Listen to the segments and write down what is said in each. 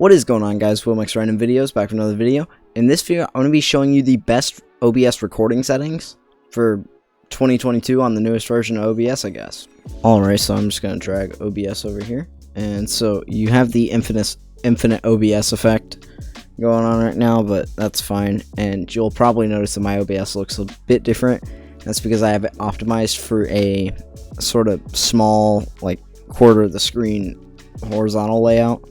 What is going on, guys? Will Makes Random Videos back with another video. In this video, I'm going to be showing you the best OBS recording settings for 2022 on the newest version of OBS, I guess. Alright, so I'm just going to drag OBS over here. And so you have the infinite OBS effect going on right now, but that's fine. And you'll probably notice that my OBS looks a bit different. That's because I have it optimized for a sort of small, like quarter of the screen horizontal layout,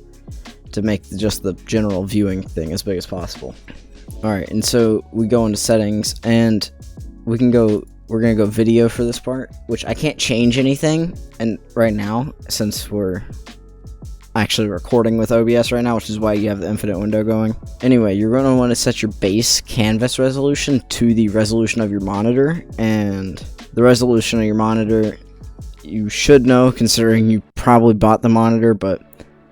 to make just the general viewing thing as big as possible. Alright, and so we go into settings, and we're gonna go video for this part, which I can't change anything and right now since we're actually recording with OBS right now, which is why you have the infinite window going. Anyway, you're going to want to set your base canvas resolution to the resolution of your monitor, and the resolution of your monitor you should know considering you probably bought the monitor,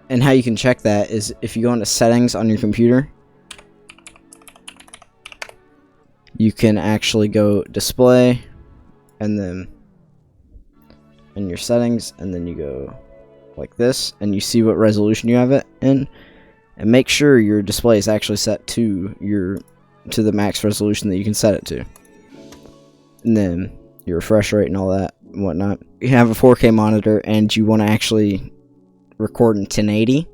and how you can check that is if you go into settings on your computer, you can actually go display and then in your settings, and then you go like this and you see what resolution you have it in, and make sure your display is actually set to the max resolution that you can set it to, and then your refresh rate and all that and whatnot. You have a 4K monitor and you want to actually record in 1080.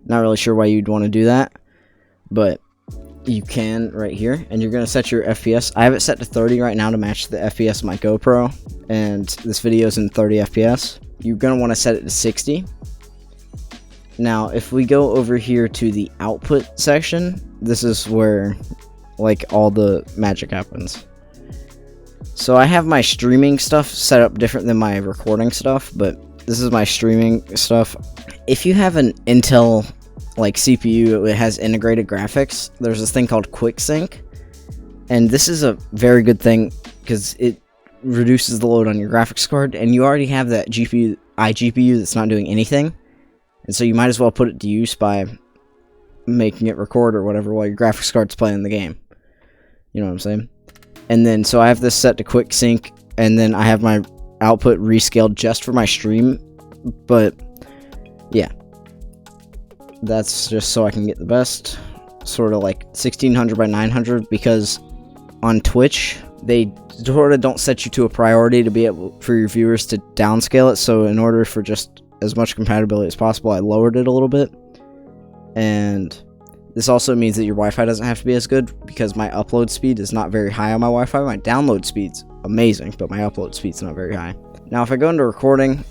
Not really sure why you'd want to do that, but you can right here, and you're going to set your FPS. I have it set to 30 right now to match the FPS of my GoPro, and this video is in 30 FPS. You're going to want to set it to 60. Now if we go over here to the output section, this is where like all the magic happens. So I have my streaming stuff set up different than my recording stuff, but this is my streaming stuff. If you have an Intel like CPU, it has integrated graphics, there's this thing called QuickSync, and this is a very good thing because it reduces the load on your graphics card, and you already have that iGPU that's not doing anything, and so you might as well put it to use by making it record or whatever while your graphics card's playing the game. You know what I'm saying? And then so I have this set to QuickSync, and then I have my output rescaled just for my stream, but yeah, that's just so I can get the best, sort of like 1600 by 900, because on Twitch they sort of don't set you to a priority to be able for your viewers to downscale it. So in order for just as much compatibility as possible, I lowered it a little bit, and this also means that your Wi-Fi doesn't have to be as good, because my upload speed is not very high on my Wi-Fi. My download speed's amazing, but my upload speed's not very high. Now if I go into recording,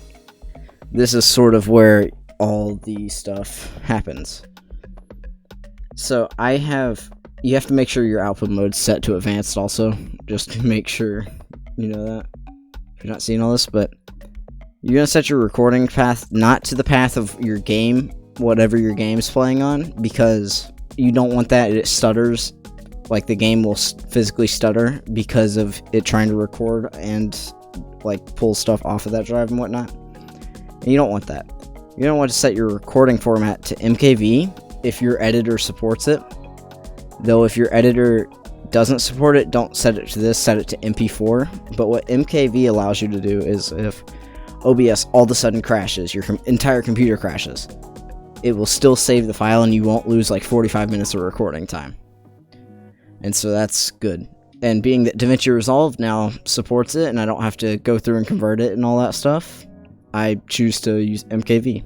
this is sort of where all the stuff happens. So you have to make sure your output mode's set to advanced also, just to make sure you know that. If you're not seeing all this, but you're going to set your recording path not to the path of your game, whatever your game's playing on, because you don't want that. It stutters, like the game will physically stutter because of it trying to record and like pull stuff off of that drive and whatnot, and you don't want that. You don't want to set your recording format to MKV if your editor supports it, though if your editor doesn't support it, don't set it to this, set it to MP4. But what MKV allows you to do is if OBS all of a sudden crashes, your entire computer crashes, it will still save the file and you won't lose like 45 minutes of recording time. And so that's good. And being that DaVinci Resolve now supports it and I don't have to go through and convert it and all that stuff, I choose to use MKV.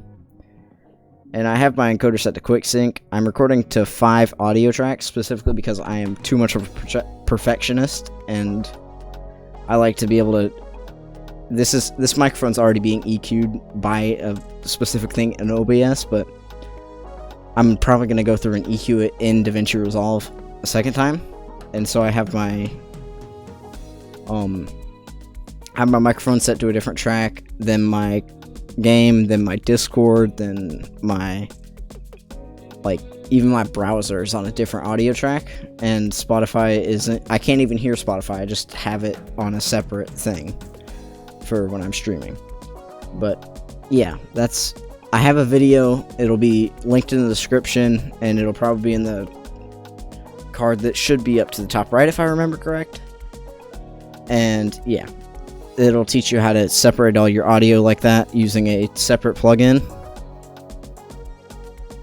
And I have my encoder set to QuickSync. I'm recording to 5 audio tracks specifically because I am too much of a perfectionist, and I like to be able to... This microphone's already being EQ'd by a specific thing in OBS, but I'm probably going to go through and EQ it in DaVinci Resolve a second time. And so I have my microphone set to a different track, then my game, then my Discord, then my, like, even my browser is on a different audio track, and Spotify isn't, I can't even hear Spotify, I just have it on a separate thing for when I'm streaming. But yeah, I have a video, it'll be linked in the description, and it'll probably be in the card that should be up to the top right if I remember correct. And yeah, it'll teach you how to separate all your audio like that using a separate plugin.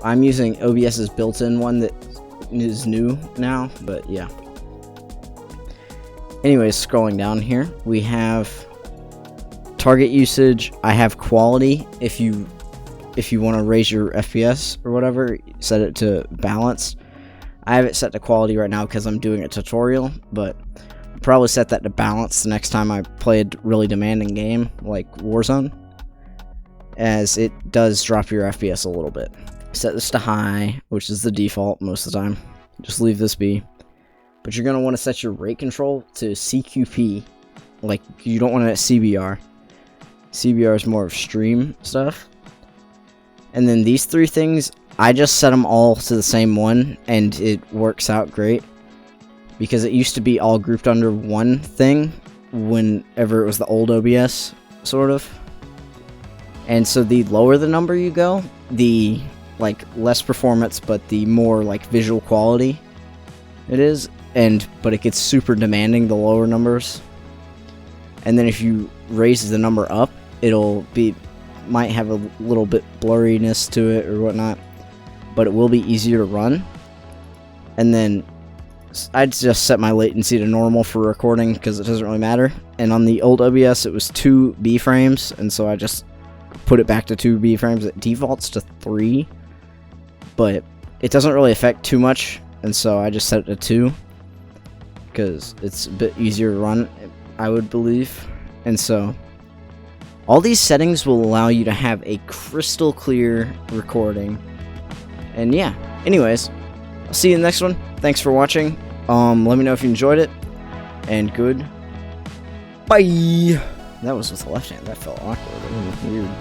I'm using OBS's built-in one that is new now, but yeah. Anyways, scrolling down here, we have target usage. I have quality. If you want to raise your FPS or whatever, set it to balanced. I have it set to quality right now because I'm doing a tutorial, but I'll probably set that to balance the next time I play a really demanding game like Warzone, as it does drop your FPS a little bit. Set this to high, which is the default most of the time. Just leave this be. But you're going to want to set your rate control to CQP. Like, you don't want it at CBR. CBR is more of stream stuff. And then these three things, I just set them all to the same one, and it works out great. Because it used to be all grouped under one thing whenever it was the old OBS, sort of. And so the lower the number you go, the like less performance, but the more like visual quality it is. But it gets super demanding, the lower numbers. And then if you raise the number up, might have a little bit blurriness to it or whatnot, but it will be easier to run. And then I'd just set my latency to normal for recording because it doesn't really matter. And on the old OBS, it was 2 B frames, and so I just put it back to 2 B frames. It defaults to 3, but it doesn't really affect too much, and so I just set it to 2 because it's a bit easier to run, I would believe. And so all these settings will allow you to have a crystal clear recording. And yeah, anyways, I'll see you in the next one. Thanks for watching. Let me know if you enjoyed it, and good. Bye. That was with the left hand. That felt awkward. Weird.